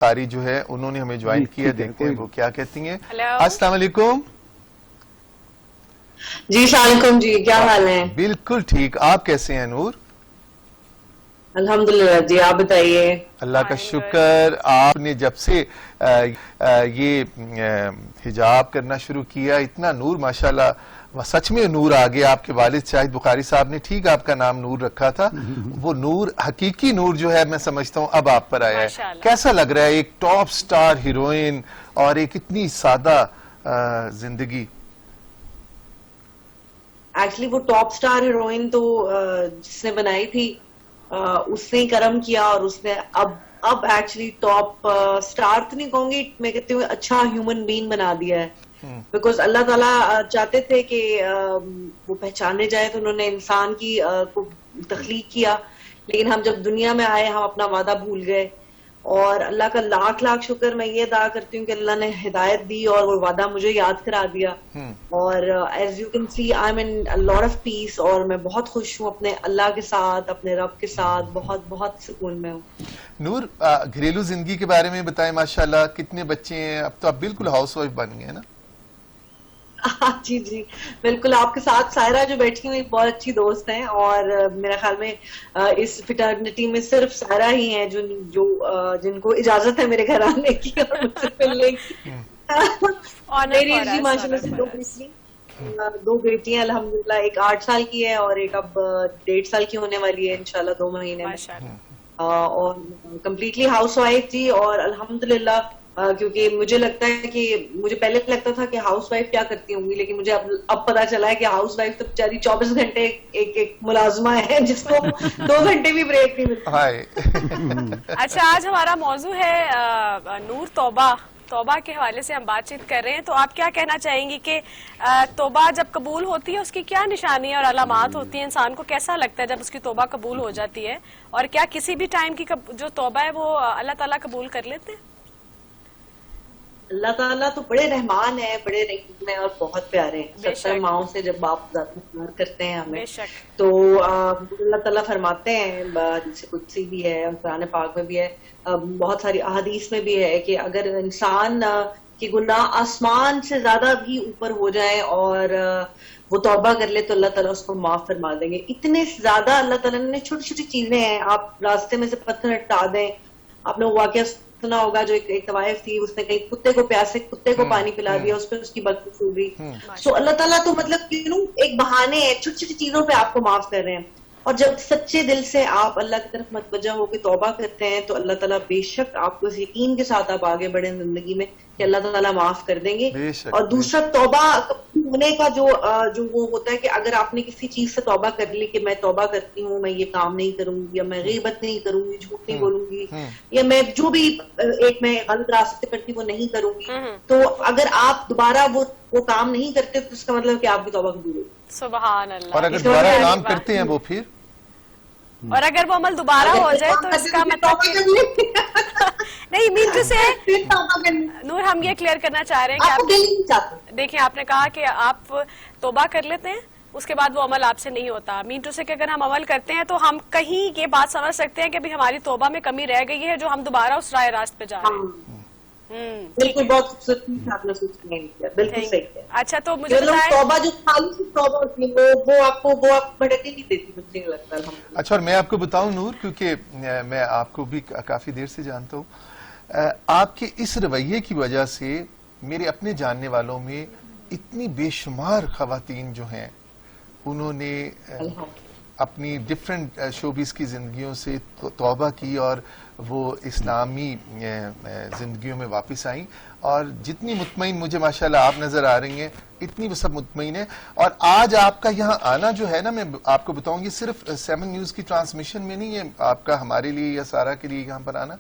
قاری جو ہے انہوں نے ہمیں جوائن کیا, دیکھتے ہیں وہ کیا کہتی ہیں. السلام علیکم. جی السلام علیکم جی, کیا حال ہے؟ بالکل ٹھیک, آپ کیسے ہیں نور؟ الحمدللہ جی, آپ بتائیے. اللہ کا شکر. آپ نے جب سے یہ حجاب کرنا شروع کیا اتنا نور ماشاءاللہ, سچ میں نور آ گیا. آپ کے والد شاہد بخاری صاحب نے ٹھیک آپ کا نام نور رکھا تھا, وہ نور حقیقی نور جو ہے میں سمجھتا ہوں اب آپ پر آیا ہے. کیسا لگ رہا ہے ایک ٹاپ سٹار ہیروئن اور ایک اتنی سادہ زندگی؟ ایکچولی وہ ٹاپ سٹار ہیروئن تو جس نے بنائی تھی اس نے کرم کیا, اور اس نے اب ایکچولی ٹاپ سٹار تو نہیں کہوں گی, میں کہتی ہوں اچھا ہیومن بینگ بنا دیا ہے. بیکاز اللہ تعالیٰ چاہتے تھے کہ وہ پہچانے جائے, تو انہوں نے انسان کی کو تخلیق کیا, لیکن ہم جب دنیا میں آئے ہم اپنا وعدہ بھول گئے. اور اللہ کا لاکھ لاکھ شکر, میں یہ ادا کرتی ہوں کہ اللہ نے ہدایت دی اور وہ وعدہ مجھے یاد کرا دیا. اور as you can see I am in lot of peace, اور میں بہت خوش ہوں اپنے اللہ کے ساتھ, اپنے رب کے ساتھ, بہت بہت سکون میں ہوں. نور, گھریلو زندگی کے بارے میں بتائیں. ماشاءاللہ کتنے بچے ہیں؟ اب تو آپ بالکل ہاؤس وائف بن گئے ہیں نا؟ جی جی بالکل. آپ کے ساتھ سائرہ جو بیٹھی ہوئی بہت اچھی دوست ہیں, اور میرے خیال میں اس فٹرنیٹی میں صرف سائرہ ہی ہیں جن کو اجازت ہے میرے گھر آنے کی اور مجھ سے ملنے کی. میری جی ماشاءاللہ سے دو بیٹیاں الحمدللہ, ایک 8 سال کی ہے اور ایک اب 1.5 سال کی ہونے والی ہے انشاءاللہ 2 مہینے میں. اور کمپلیٹلی ہاؤس وائف تھی, اور الحمدللہ کیونکہ مجھے لگتا ہے کہ مجھے پہلے لگتا تھا کہ ہاؤس وائف کیا کرتی ہوں گی, لیکن مجھے اب پتا چلا ہے کہ ہاؤس وائف تو بیچاری 24 گھنٹے ایک ملازمہ ہے جس کو 2 گھنٹے بھی بریک نہیں ملتا. اچھا, آج ہمارا موضوع ہے نور توبہ کے حوالے سے ہم بات چیت کر رہے ہیں. تو آپ کیا کہنا چاہیں گی کہ توبہ جب قبول ہوتی ہے اس کی کیا نشانیاں اور علامات ہوتی ہیں؟ انسان کو کیسا لگتا ہے جب اس کی توبہ قبول ہو جاتی ہے, اور کیا کسی بھی ٹائم کی جو توبہ ہے وہ اللہ تعالیٰ قبول کر لیتے ہیں؟ اللہ تعالیٰ تو بڑے رحمان ہیں, بڑے رحیم ہیں, اور بہت پیارے ہیں. 70 ماؤں سے جب باپ زیادہ پیار کرتے ہیں ہمیں, تو اللہ تعالیٰ فرماتے ہیں, جیسے قدسی بھی ہے, قرآن پاک میں بھی ہے, بہت ساری احادیث میں بھی ہے کہ اگر انسان کی گناہ آسمان سے زیادہ بھی اوپر ہو جائے اور وہ توبہ کر لے تو اللہ تعالیٰ اس کو معاف فرما دیں گے. اتنے زیادہ اللہ تعالیٰ نے چھوٹی چھوٹی چیزیں ہیں, آپ راستے میں سے پتھر ہٹا دیں. آپ نے واقعہ سنا ہوگا جو ایک طوائف تھی, اس نے کہیں کتے کو پیاسے کتے کو پانی پلا دیا, اس پہ اس کی بد چھو گئی. سو اللہ تعالیٰ تو مطلب ایک بہانے ہیں, چھوٹی چھوٹی چیزوں پہ آپ کو معاف کر رہے ہیں. اور جب سچے دل سے آپ اللہ کی طرف متوجہ ہو کے توبہ کرتے ہیں تو اللہ تعالیٰ بے شک آپ کو اس یقین کے ساتھ آپ آگے بڑھیں زندگی میں کہ اللہ تعالیٰ معاف کر دیں گے. اور دوسرا توبہ ہونے کا جو وہ ہوتا ہے کہ اگر آپ نے کسی چیز سے توبہ کر لی کہ میں توبہ کرتی ہوں, میں یہ کام نہیں کروں گی, یا میں غیبت نہیں کروں گی, جھوٹ نہیں بولوں گی, یا میں جو بھی میں غلط راستے کرتی وہ نہیں کروں گی, تو اگر آپ دوبارہ وہ کام نہیں کرتے تو اس کا مطلب کہ آپ کی توبہ قبول ہوگی. سبحان اللہ. اور اگر دوبارہ کام کرتے ہیں وہ پھر, اور اگر وہ عمل دوبارہ ہو جائے تو اس کا مطلب نہیں مین سے نور, ہم یہ کلیئر کرنا چاہ رہے ہیں کہ آپ دیکھیں, آپ نے کہا کہ آپ توبہ کر لیتے ہیں, اس کے بعد وہ عمل آپ سے نہیں ہوتا. مین ٹو سے کہ اگر ہم عمل کرتے ہیں تو ہم کہیں یہ بات سمجھ سکتے ہیں کہ بھی ہماری توبہ میں کمی رہ گئی ہے جو ہم دوبارہ اس راہ راست پہ جا رہے ہیں. بالکل, بہت خوبصورت آپ نے سوچ کیا, بالکل صحیح ہے. اچھا, تو مجھے توبہ جو خالص توبہ ہوتی ہے وہ آپ کو بھٹکنے نہیں دیتی, مجھے نہیں لگتا. اچھا, اور میں آپ کو بتاؤں نور, کیونکہ میں آپ کو بھی کافی دیر سے جانتا ہوں, آپ کے اس رویے کی وجہ سے میرے اپنے جاننے والوں میں اتنی بے شمار خواتین جو ہیں انہوں نے اپنی ڈیفرنٹ شوبیز کی زندگیوں سے توبہ کی اور وہ اسلامی زندگیوں میں واپس آئیں, اور جتنی مطمئن مجھے ماشاءاللہ آپ نظر آ رہی ہیں اتنی وہ سب مطمئن ہیں. اور آج آپ کا یہاں آنا جو ہے نا, میں آپ کو بتاؤں گی صرف 7 نیوز کی ٹرانسمیشن میں نہیں ہے آپ کا ہمارے لیے یا سارا کے لیے یہاں پر آنا,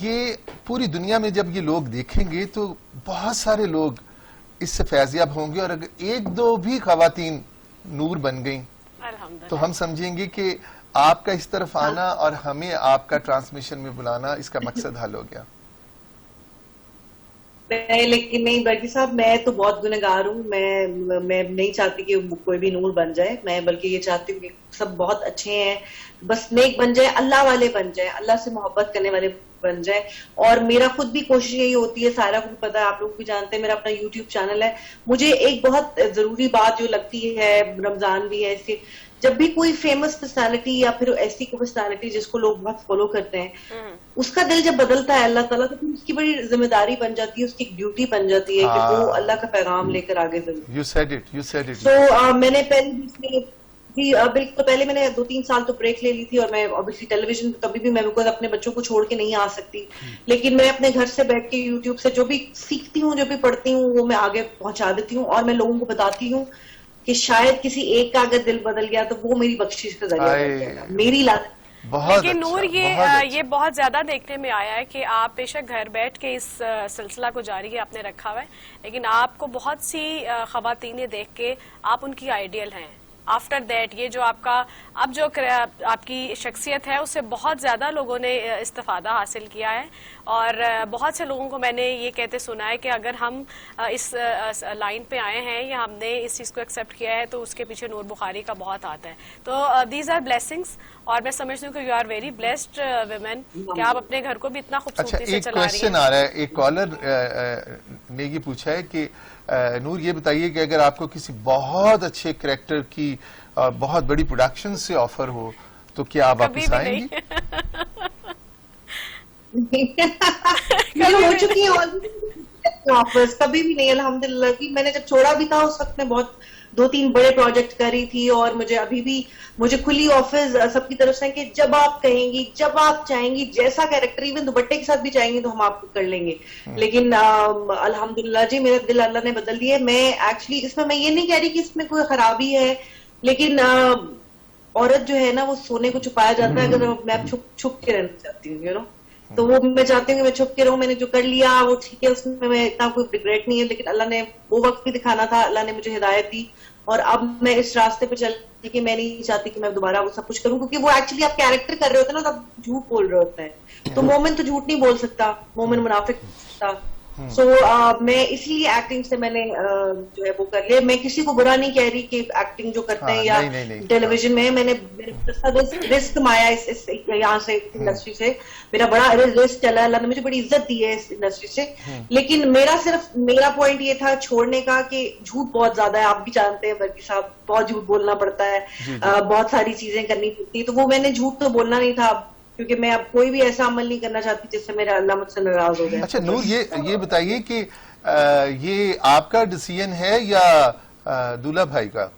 یہ پوری دنیا میں جب یہ لوگ دیکھیں گے تو بہت سارے لوگ اس سے فیضیاب ہوں گے. اور اگر 1-2 بھی خواتین نور بن گئیں تو ہم سمجھیں گے کہ آپ کا اس طرف آنا اور ہمیں آپ کا ٹرانسمیشن میں بلانا, اس کا مقصد حل ہو گیا. لیکن نہیں برکی صاحب, میں تو بہت گنہگار ہوں. میں نہیں چاہتی کہ کوئی بھی نور بن جائے, میں بلکہ یہ چاہتی ہوں کہ سب بہت اچھے ہیں, بس نیک بن جائے, اللہ والے بن جائے, اللہ سے محبت کرنے والے بن جائے. اور میرا خود بھی کوشش یہی ہوتی ہے, سارا کو پتا ہے, آپ لوگ بھی جانتے ہیں, میرا اپنا یوٹیوب چینل ہے. مجھے ایک بہت ضروری بات جو لگتی ہے, رمضان بھی ہے ایسے, جب بھی کوئی فیمس پرسنالٹی یا پھر ایسی کوئی پرسنالٹی جس کو لوگ بہت فالو کرتے ہیں, اس کا دل جب بدلتا ہے اللہ تعالیٰ, تو اس کی بڑی ذمہ داری بن جاتی ہے, اس کی ایک ڈیوٹی بن جاتی ہے کہ وہ اللہ کا پیغام لے کر آگے ضرور. You said it. تو میں نے پہلے جی بالکل, پہلے میں نے 2-3 سال تو بریک لے لی تھی, اور میں obviously ٹیلی ویژن کبھی بھی میں اپنے بچوں کو چھوڑ کے نہیں آ سکتی, لیکن میں اپنے گھر سے بیٹھ کے یوٹیوب سے جو بھی سیکھتی ہوں, جو بھی پڑھتی ہوں, وہ میں آگے پہنچا دیتی ہوں, اور میں لوگوں کو بتاتی ہوں کہ شاید کسی ایک کا اگر دل بدل گیا تو وہ میری بخشش کا ذریعہ بن جائے گا, میری لازم. لیکن نور یہ بہت زیادہ دیکھنے میں آیا ہے کہ آپ بے شک گھر بیٹھ کے اس سلسلہ کو جاری آپ نے رکھا ہوا ہے, لیکن آپ کو بہت سی خواتینیں دیکھ کے آپ ان کی آئیڈیل ہیں. آفٹر دیٹ یہ جو آپ کا اب جو آپ کی شخصیت ہے, اس سے بہت زیادہ لوگوں نے استفادہ حاصل کیا ہے, اور بہت سے لوگوں کو میں نے یہ کہتے سنا ہے کہ اگر ہم اس لائن پہ آئے ہیں یا ہم نے اس چیز کو ایکسیپٹ کیا ہے تو اس کے پیچھے نور بخاری کا بہت ہاتھ ہے. تو دیز آر بلیسنگس, اور میں سمجھتی ہوں کہ you are very blessed women کہ آپ اپنے گھر کو بھی اتنا خوبصورتی سے چلا رہی ہیں. ایک کوشچن آ رہا ہے, ایک کالر نے یہ پوچھا ہے کہ نور یہ بتائیے کہ اگر آپ کو کسی بہت اچھے کریکٹر کی بہت بڑی پروڈکشن سے آفر ہو تو کیا آپ واپس آئیں گی؟ ہو چکی ہے آفرز, کبھی بھی نہیں الحمدللہ. میں نے جب چھوڑا بھی تھا اس وقت میں بہت 2-3 بڑے پروجیکٹ کری تھی, اور مجھے ابھی بھی کھلی آفرز سب کی طرف سے کہ جب آپ کہیں گی, جب آپ چاہیں گی, جیسا کیریکٹر ایون دوپٹے کے ساتھ بھی چاہیں گی تو ہم آپ کو کر لیں گے. لیکن الحمدللہ جی میرا دل اللہ نے بدل دیا ہے. میں ایکچولی اس میں یہ نہیں کہہ رہی کہ اس میں کوئی خرابی ہے, لیکن عورت جو ہے نا وہ سونے کو چھپایا جاتا ہے. اگر میں چھپ کے رہنا چاہتی ہوں, یو نو, تو وہ میں چاہتی ہوں کہ میں چھپ کے رہوں. میں نے جو کر لیا وہ ٹھیک ہے, اس میں اتنا کوئی ریگریٹ نہیں ہے, لیکن اللہ نے وہ وقت بھی دکھانا تھا, اللہ نے مجھے ہدایت دی, اور اب میں اس راستے پہ چل کہ میں نہیں چاہتی کہ میں دوبارہ وہ سب کچھ کروں, کیونکہ وہ ایکچولی آپ کیریکٹر کر رہے ہوتے ہیں نا, تب جھوٹ بول رہے ہوتے ہیں. تو مومن تو جھوٹ نہیں بول سکتا, مومن منافق سکتا. سو میں اس لیے ایکٹنگ سے میں نے جو ہے وہ کر لیا. میں کسی کو برا نہیں کہہ رہی کہ ایکٹنگ جو کرتے ہیں یا ٹیلی ویژن میں نے رسک کمایا اس یہاں سے انڈسٹری سے, میرا بڑا رسک چلا, اللہ نے مجھے بڑی عزت دی ہے اس انڈسٹری سے. لیکن میرا پوائنٹ یہ تھا چھوڑنے کا کہ جھوٹ بہت زیادہ ہے, آپ بھی جانتے ہیں برکی صاحب, بہت جھوٹ بولنا پڑتا ہے, بہت ساری چیزیں کرنی پڑتی ہے. تو وہ میں نے جھوٹ تو بولنا نہیں تھا, کیونکہ میں اب کوئی بھی ایسا عمل نہیں کرنا چاہتی جس سے میرا اللہ مجھ سے ناراض ہو جائے. اچھا نور یہ بتائیے کہ یہ آپ کا ڈیسیژن ہے یا دولہا بھائی کا؟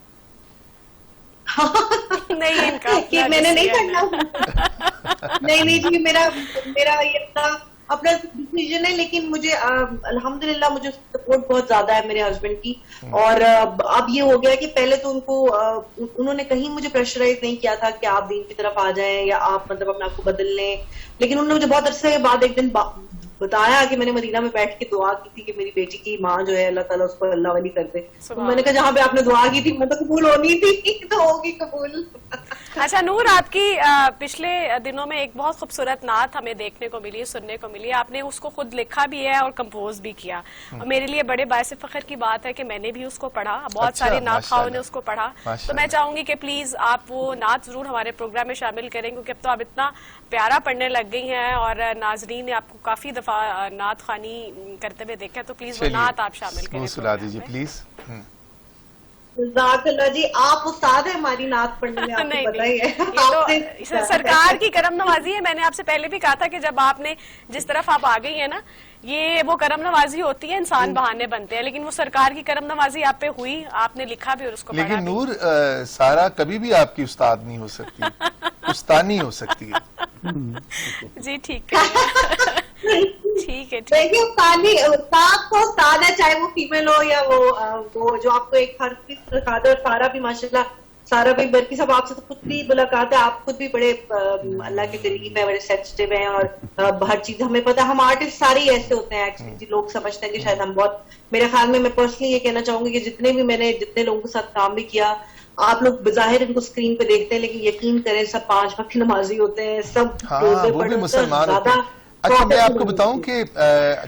نہیں ان کا میں نے نہیں کرنا. نہیں جی, میرا یہ اپنا ڈیسیژن ہے, لیکن مجھے الحمدللہ مجھے سپورٹ بہت زیادہ ہے میرے ہسبینڈ کی. اور اب یہ ہو گیا کہ پہلے تو انہوں نے کہیں مجھے پریشرائز نہیں کیا تھا کہ آپ دین کی طرف آ جائیں یا آپ مطلب اپنے آپ کو بدل لیں, لیکن انہوں نے مجھے بہت عرصے کے بعد ایک دن بتایا کہ میں نے مدینہ میں بیٹھ کے دعا کی تھی کہ میری بیٹی کی ماں جو ہے اللہ تعالیٰ اس کو اللہ والی کر دے. میں نے کہا جہاں پہ آپ نے دعا کی تھی میں تو قبول ہونی تھی, تو ہوگی قبول. اچھا نور, آپ کی پچھلے دنوں میں ایک بہت خوبصورت نعت ہمیں دیکھنے کو ملی, سننے کو ملی. آپ نے اس کو خود لکھا بھی ہے اور کمپوز بھی کیا, اور میرے لیے بڑے باعث فخر کی بات ہے کہ میں نے بھی اس کو پڑھا, بہت سارے نعت خواہوں نے اس کو پڑھا. تو میں چاہوں گی کہ پلیز آپ وہ نعت ضرور ہمارے پروگرام میں شامل کریں, کیونکہ اب تو آپ اتنا پیارا پڑھنے لگ گئی ہیں اور ناظرین نے آپ کو کافی دفعہ نعت خوانی کرتے ہوئے دیکھا, تو پلیز وہ نعت آپ شامل کریں. سنا دیجیے پلیز. جزاک اللہ جی, آپ استاد ہیں ہماری نعت پڑھنے میں, آپ کو پتہ ہی ہے. سرکار کی کرم نوازی ہے. میں نے آپ سے پہلے بھی کہا تھا کہ جب آپ نے جس طرف آپ آ گئی ہیں نا, یہ وہ کرم نوازی ہوتی ہے, انسان بہانے بنتے ہیں, لیکن وہ سرکار کی کرم نوازی آپ پہ ہوئی, آپ نے لکھا بھی اور اس کو پڑھا بھی. لیکن نور سارا کبھی بھی آپ کی استاد نہیں ہو سکتی, استانی ہو سکتی ہے. جی ٹھیک ہے, ٹھیک ہے. دیکھیے استاد تو استاد ہے, چاہے وہ فیمل ہو یا وہ جو آپ کو ایک فرق کی سکھاتے. اور سارا بھی ماشاءاللہ, سارا بھی برکی صاحب آپ سے تو خود بھی ملاقات ہے, آپ خود بھی بڑے اللہ کے قریب ہیں, بڑے سینسٹیو ہیں, اور ہر چیز ہمیں پتا. ہم آرٹسٹ سارے ہی ایسے ہوتے ہیں ایکچولی, لوگ سمجھتے ہیں کہ شاید ہم بہت, میرے خیال میں پرسنلی یہ کہنا چاہوں گی کہ جتنے لوگوں کے ساتھ کام بھی کیا, آپ لوگ بظاہر ان کو اسکرین پہ دیکھتے ہیں, لیکن یقین کریں سب 5 وقت نمازی ہوتے ہیں, سب وہ بھی مسلمان ہوتے ہیں. اچھا میں آپ کو بتاؤں کہ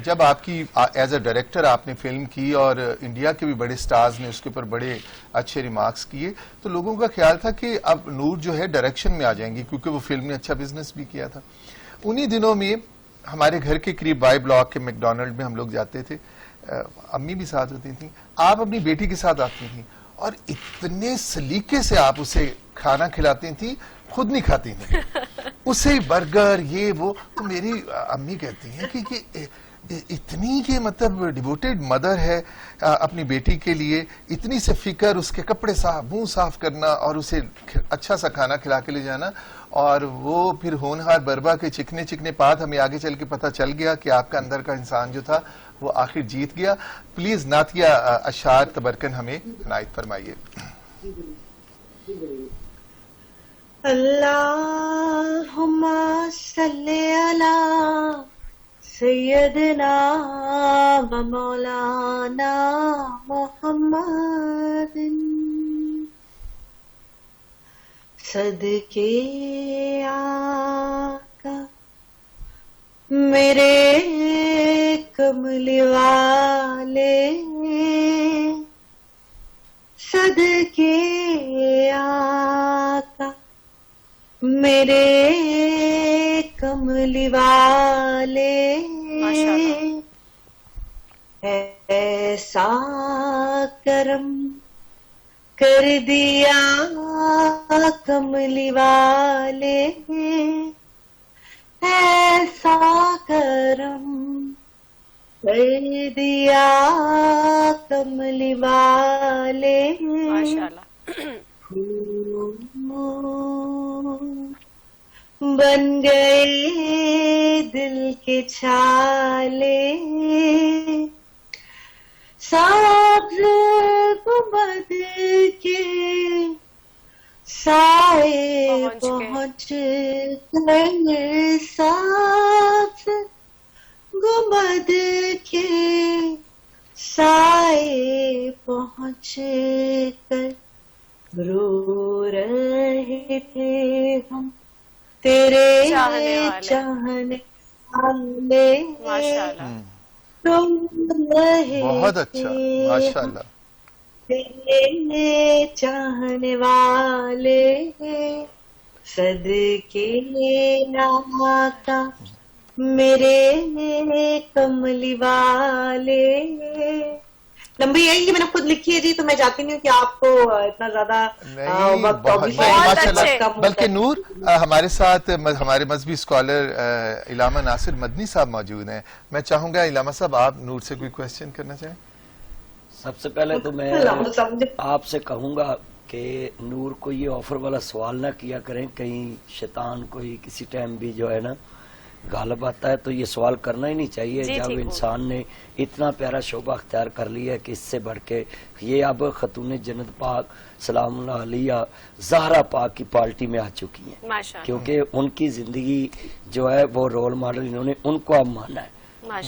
جب آپ کی ایز اے ڈائریکٹر آپ نے فلم کی اور انڈیا کے بھی بڑے سٹارز نے اس کے اوپر بڑے اچھے ریمارکس کیے, تو لوگوں کا خیال تھا کہ اب نور جو ہے ڈائریکشن میں آ جائیں گی, کیونکہ وہ فلم نے اچھا بزنس بھی کیا تھا. انہی دنوں میں ہمارے گھر کے قریب وائی بلاک کے میکڈونلڈ میں ہم لوگ جاتے تھے, امی بھی ساتھ ہوتی تھیں, آپ اپنی بیٹی کے ساتھ آتی تھیں اور اتنے سلیقے سے آپ اسے کھانا کھلاتی تھیں, خود نہیں کھاتی تھیں, اسے برگر یہ وہ. تو میری امی کہتی ہیں کہ اتنی کہ مطلب ڈیووٹیڈ مدر ہے اپنی بیٹی کے لیے, اتنی سے فکر, اس کے کپڑے صاف, منہ صاف کرنا اور اسے اچھا سا کھانا کھلا کے لے جانا. اور وہ پھر ہونہار بربا کے چکنے چکنے پات ہمیں آگے چل کے پتہ چل گیا کہ آپ کا اندر کا انسان جو تھا وہ آخر جیت گیا. پلیز نعتیہ اشعار تبرکن ہمیں عنایت فرمائیے. اللہم صلی علی سیدنا و مولانا محمد صدقے آقا میرے کملی والے, صدقے آقا میرے کملی والے, ایسا کرم کر دیا کملی والے, ایسا کرم کر دیا کملی والے. بن گئے دل کے چھالے, سبز گنبد کے سائے پہنچ گئے, سبز گنبد کے سائے پہنچ کر رو رہے تھے ہم تیرے چاہنے والے, تم رہے بہت اچھا, ماشاءاللہ, تیرے چاہنے والے, صدقے آقا میرے کملی والے. لمبی یہی کہ میں نے خود لکھی ہے جی, تو میں چاہتی نہیں ہوں کہ آپ کو اتنا زیادہ وقت. بلکہ نور, ہمارے ساتھ ہمارے مذہبی اسکالر علامہ ناصر مدنی صاحب موجود ہیں. میں چاہوں گا علامہ صاحب آپ نور سے کوئی کویسچن کرنا چاہیں. سب سے پہلے تو میں آپ سے کہوں گا کہ نور کو یہ آفر والا سوال نہ کیا کریں, کہیں شیطان کوئی کسی ٹائم بھی جو ہے نا غالب آتا ہے, تو یہ سوال کرنا ہی نہیں چاہیے. جب انسان نے اتنا پیارا شعبہ اختیار کر لیا ہے کہ اس سے بڑھ کے یہ اب خاتون جنت پاک سلام اللہ علیہ زہرا پاک کی پارٹی میں آ چکی ہیں, کیونکہ ان کی زندگی جو ہے وہ رول ماڈل انہوں نے ان کو اب مانا ہے,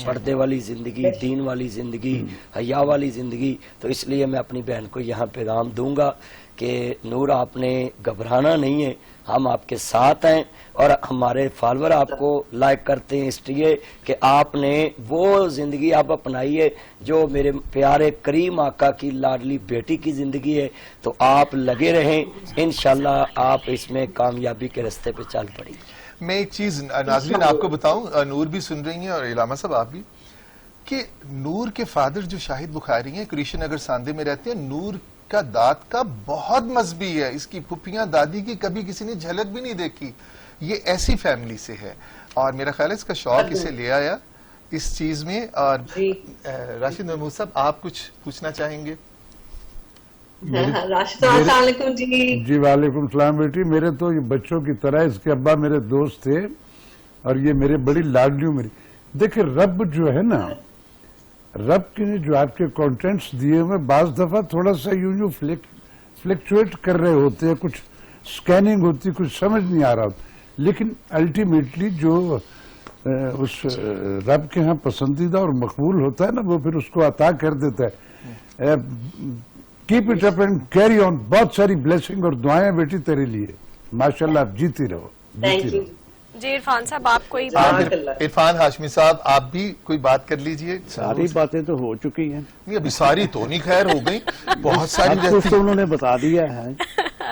پردے والی زندگی, دین والی زندگی, حیا والی زندگی. تو اس لیے میں اپنی بہن کو یہاں پیغام دوں گا کہ نور آپ نے گھبرانا نہیں ہے, ہم آپ کے ساتھ ہیں اور ہمارے فالوور آپ کو لائک کرتے ہیں اس لیے کہ آپ نے وہ زندگی آپ اپنائی ہے جو میرے پیارے کریم آقا کی لاڈلی بیٹی کی زندگی ہے. تو آپ لگے رہیں, انشاءاللہ آپ اس میں کامیابی کے رستے پہ چل پڑیں. میں ایک چیز ناظرین آپ کو بتاؤں, نور بھی سن رہی ہیں اور علامہ صاحب آپ بھی, کہ نور کے فادر جو شاہد بخاری ہیں کرشن نگر ساندے میں رہتے ہیں, نور کا دانت کا بہت مذہبی ہے, اس کی پھپھیاں دادی کی کبھی کسی نے جھلک بھی نہیں دیکھی. یہ ایسی فیملی سے ہے اور میرا خیال ہے اس کا شوق اسے لے آیا اس چیز میں. اور راشد محمود صاحب آپ کچھ پوچھنا چاہیں گے؟ السلام علیکم. جی وعلیکم السلام. بیٹی میرے تو یہ بچوں کی طرح اس کے ابا میرے دوست تھے اور یہ میرے بڑی لاڈلیوں میری. دیکھیں رب جو ہے نا, رب کے جو آپ کے کانٹینٹس دیے ہوئے بعض دفعہ تھوڑا سا یوں فلیکچویٹ کر رہے ہوتے ہیں, کچھ سکیننگ ہوتی, کچھ سمجھ نہیں آ رہا ہوتا, لیکن الٹیمیٹلی جو اس رب کے ہاں پسندیدہ اور مقبول ہوتا ہے نا وہ پھر اس کو عطا کر دیتا ہے. Keep it up and carry on. بہت ساری بلیسنگ اور دعائیں بیٹی تیرے لیے. ماشاءاللہ آپ جیتی رہو, جیتی رہو. جی عرفان صاحب آپ کوئی عرفان ہاشمی صاحب آپ بھی کوئی بات کر لیجئے. ساری باتیں تو ہو چکی ہیں. نہیں ابھی ساری تو نہیں خیر ہو گئی, بہت ساری انہوں نے بتا دیا ہے.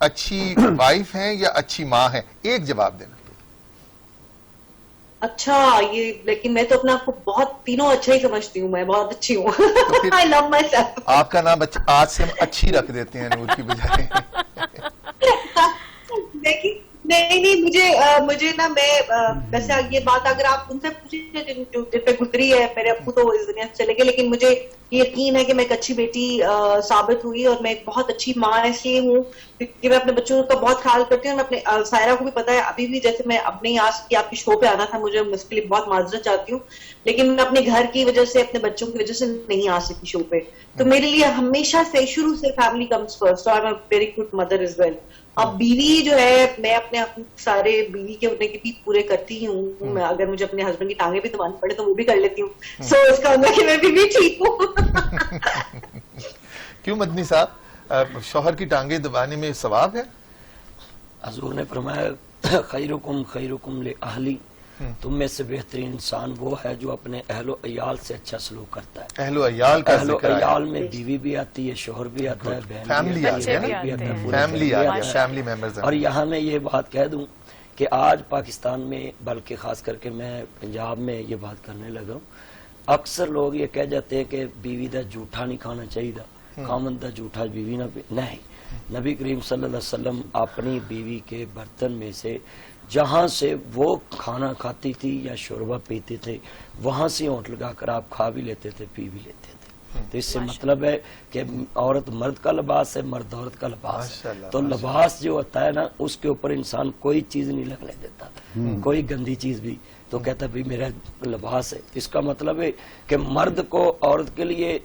اچھی وائف ہیں یا اچھی ماں ہیں؟ ایک جواب دینا. اچھا یہ لیکن میں تو اپنے آپ کو بہت تینوں اچھا ہی سمجھتی ہوں, میں بہت اچھی ہوں. I love myself. آپ کا نام آج سے ہم اچھی رکھ دیتے ہیں نور کی بجائے. نہیں مجھے نا میں ویسے یہ بات اگر آپ ان سے پوچھیں جو جن پہ گزری ہے, میرے ابو تو اس دنیا سے چلے گئے, لیکن مجھے یقین ہے کہ میں ایک اچھی بیٹی ثابت ہوئی اور میں ایک بہت اچھی ماں اس لیے ہوں کیونکہ میں اپنے بچوں کا بہت خیال کرتی ہوں. میں اپنے سائرہ کو بھی پتا ہے ابھی بھی, جیسے میں اب نہیں آج کی آپ کی شو پہ آنا تھا, مجھے اس کے لیے بہت معذرت چاہتی ہوں, لیکن میں اپنے گھر کی وجہ سے اپنے بچوں کی وجہ سے نہیں آ سکی شو پہ. تو میرے لیے ہمیشہ سے شروع سے فیملی کمز فرسٹ, اور I am very good mother as well. اب بیوی جو ہے میں اپنے سارے بیوی کے ہونے کے بھی پورے کرتی ہوں, اگر مجھے اپنے ہسبینڈ کی ٹانگیں بھی دبانی پڑے تو وہ بھی کر لیتی ہوں. سو اس کا مطلب کہ میں بیوی ٹھیک ہوں. کیوں مدنی صاحب, شوہر کی ٹانگیں دبانے میں ثواب ہے؟ حضور نے فرمایا خیرکم خیرکم لأہلی, تم میں سے بہترین انسان وہ ہے جو اپنے اہل و عیال سے اچھا سلوک کرتا ہے. اہل و عیال کا اہل و ذکر عیال میں بیوی بھی آتی ہے, شوہر بھی آتا ہے, بہن فیملی بھی آتی ہے آتی نا, ہے, فیملی آتی ہے, فیملی ممبرز. اور یہاں میں یہ بات کہہ دوں کہ آج پاکستان میں, بلکہ خاص کر کے میں پنجاب میں یہ بات کرنے لگا ہوں, اکثر لوگ یہ کہہ جاتے ہیں کہ بیوی دا جھوٹا نہیں کھانا چاہیے, خامند دا جھوٹا بیوی نہ نہیں. نبی کریم صلی اللہ علیہ وسلم اپنی بیوی کے برتن میں سے جہاں سے وہ کھانا کھاتی تھی یا شوربہ پیتے تھے وہاں سے ہونٹ لگا کر آپ کھا بھی لیتے تھے, پی بھی لیتے تھے. تو اس سے مطلب ہے کہ عورت مرد کا لباس ہے, مرد عورت کا لباس ہے. تو لباس جو ہوتا ہے نا, اس کے اوپر انسان کوئی چیز نہیں لگنے دیتا, کوئی گندی چیز بھی, تو کہتا بھی میرا لباس ہے. اس کا مطلب ہے کہ مرد کو عورت کے لیے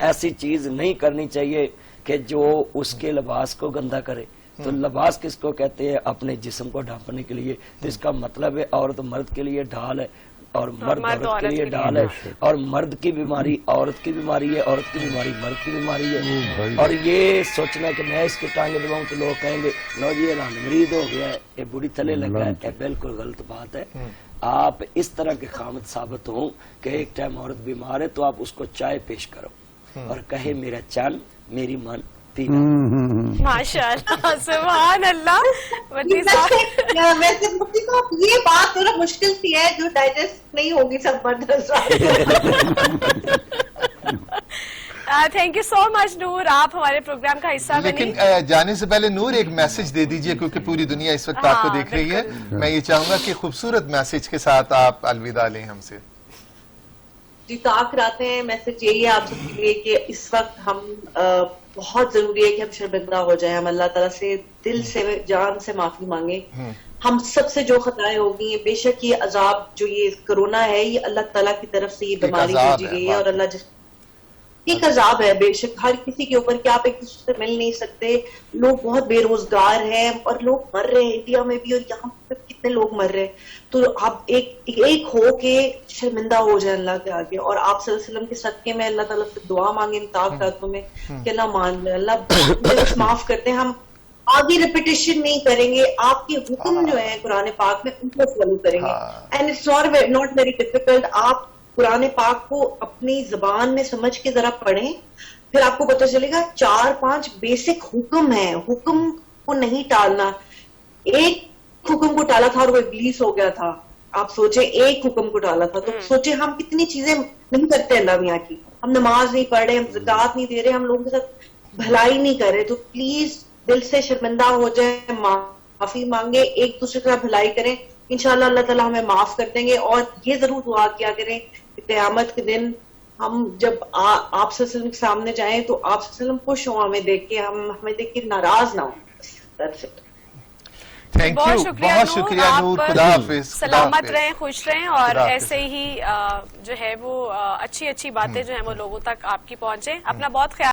ایسی چیز نہیں کرنی چاہیے کہ جو اس کے لباس کو گندا کرے. تو لباس کس کو کہتے ہیں؟ اپنے جسم کو ڈھانپنے کے لیے. تو اس کا مطلب ہے عورت مرد کے لیے ڈھال ہے اور مرد عورت کے لیے ڈھال ہے, اور مرد کی بیماری عورت کی بیماری ہے, عورت کی بیماری مرد کی بیماری ہے. اور یہ سوچنا کہ میں اس کے ٹانگیں دباؤں تو لوگ کہیں گے لو جی یہ مرید ہو گیا ہے, یہ بوڑھی تھلے لگا ہے, یہ بالکل غلط بات ہے. آپ اس طرح کے خامد ثابت ہوں کہ ایک ٹائم عورت بیمار ہے تو آپ اس کو چائے پیش کرو اور کہے میرا چان میری من پینا. ماشاءاللہ, سبحان اللہ. ویسے یہ بات تھوڑا مشکل سی ہے جو ڈائجسٹ نہیں ہوگی سب مرد. تھینک یو سو مچ نور, آپ ہمارے پروگرام کا حصہ بنی. لیکن جانے سے پہلے نور ایک میسج دے دیجئے کیونکہ پوری دنیا اس وقت آپ کو دیکھ رہی ہے. میں یہ چاہوں گا کہ خوبصورت میسج کے ساتھ آپ الوداع لیں ہم سے. جی تو آخر آتے ہیں, میسج یہی ہے آپ سب کے لیے کہ اس وقت ہم بہت ضروری ہے کہ ہم شرمندہ ہو جائیں, ہم اللہ تعالیٰ سے دل سے جان سے معافی مانگیں. ہم سب سے جو خطائیں ہوگی ہیں, بے شک یہ عذاب جو یہ کرونا ہے یہ اللہ تعالیٰ کی طرف سے یہ بیماری بھیجی گئی ہے, اور اللہ جس ایک عذاب ہے بے شک ہر کسی کے اوپر کہ آپ ایک دوسرے سے مل نہیں سکتے. لوگ بہت بے روزگار ہیں اور لوگ مر رہے ہیں انڈیا میں بھی, اور یہاں پہ کتنے لوگ مر رہے ہیں. تو آپ ایک ہو کے شرمندہ ہو جائیں اللہ کے آگے, اور آپ صلی اللہ علیہ وسلم کے صدقے میں اللہ تعالیٰ سے دعا مانگیں ان طاق راتوں میں کہ اللہ مان لے, اللہ معاف کرتے ہیں. ہم آگے ریپیٹیشن نہیں کریں گے, آپ کے حکم جو ہیں قرآن پاک میں ان کو فالو کریں گے. And it's not very difficult. آپ قرآن پاک کو اپنی زبان میں سمجھ کے ذرا پڑھیں, پھر آپ کو پتہ چلے گا 4-5 بیسک حکم ہیں. حکم کو نہیں ٹالنا. ایک حکم کو ٹالا تھا اور وہ ابلیس ہو گیا تھا. آپ سوچیں ایک حکم کو ٹالا تھا, تو سوچیں ہم کتنی چیزیں نہیں کرتے اللہ میاں کی. ہم نماز نہیں پڑھ رہے, ہم زکوٰۃ نہیں دے رہے, ہم لوگوں کے ساتھ بھلائی نہیں کر رہے. تو پلیز دل سے شرمندہ ہو جائیں, معافی مانگے, ایک دوسرے کے ساتھ بھلائی کریں. انشاءاللہ اللہ تعالیٰ ہمیں معاف کر دیں گے. اور یہ ضرور دعا کیا کریں کہ قیامت کے دن ہم جب آپ صلی اللہ علیہ وسلم کے سامنے جائیں تو آپ صلی اللہ علیہ وسلم خوش ہوں ہمیں دیکھ کے, ہمیں دیکھ کے ناراض نہ ہوں. بہت شکریہ نور, خدا حافظ, سلامت رہیں, خوش رہیں, اور ایسے ہی جو ہے وہ اچھی باتیں جو ہیں وہ لوگوں تک آپ کی پہنچیں. اپنا بہت خیال